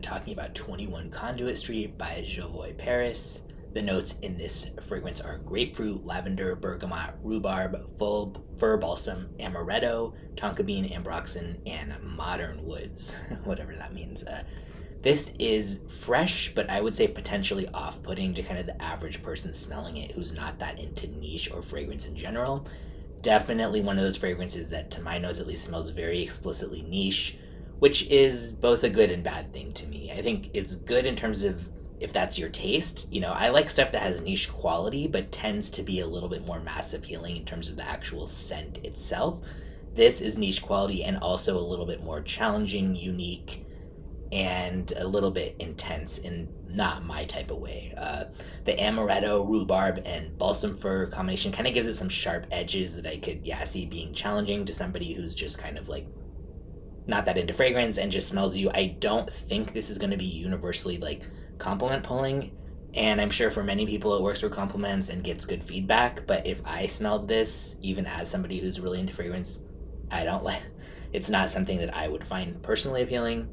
talking about 21 Conduit Street by Jovoy Paris. The notes in this fragrance are grapefruit, lavender, bergamot, rhubarb, full fir balsam, amaretto, tonka bean, ambroxan, and modern woods, whatever that means. This is fresh, but I would say potentially off-putting to kind of the average person smelling it who's not that into niche or fragrance in general. Definitely one of those fragrances that, to my nose at least, smells very explicitly niche, which is both a good and bad thing to me. I think it's good in terms of if that's your taste. I like stuff that has niche quality but tends to be a little bit more mass appealing in terms of the actual scent itself. This is niche quality and also a little bit more challenging, unique, and a little bit intense in not my type of way. The amaretto, rhubarb, and balsam fir combination kind of gives it some sharp edges that I could, see being challenging to somebody who's just kind of like not that into fragrance and just smells you. I don't think this is going to be universally like compliment pulling, and I'm sure for many people it works for compliments and gets good feedback, but if I smelled this, even as somebody who's really into fragrance, I don't like it's not something that I would find personally appealing.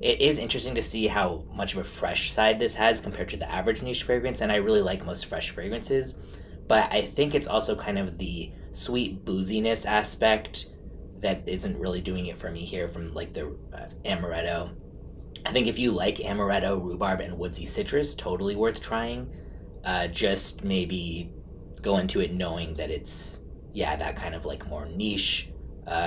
It is interesting to see how much of a fresh side this has compared to the average niche fragrance, and I really like most fresh fragrances, but I think it's also kind of the sweet booziness aspect that isn't really doing it for me here from like the amaretto. I think if you like amaretto, rhubarb, and woodsy citrus, totally worth trying. Just maybe go into it knowing that it's, that kind of like more niche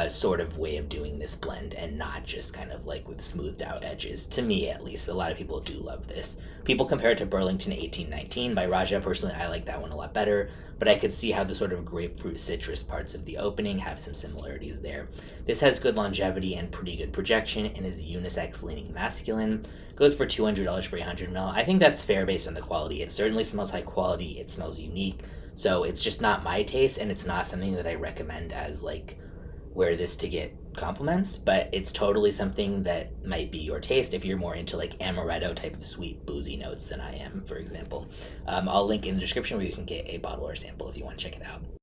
sort of way of doing this blend and not just kind of like with smoothed out edges. To me, at least, a lot of people do love this. People compare it to Burlington 1819 by Raja. Personally, I like that one a lot better, but I could see how the sort of grapefruit citrus parts of the opening have some similarities there. This has good longevity and pretty good projection and is unisex leaning masculine. Goes for $200 for 100 ml. I think that's fair based on the quality. It certainly smells high quality. It smells unique. So it's just not my taste, and it's not something that I recommend as like wear this to get compliments, but it's totally something that might be your taste if you're more into like amaretto type of sweet boozy notes than I am, for example. I'll link in the description where you can get a bottle or sample if you want to check it out.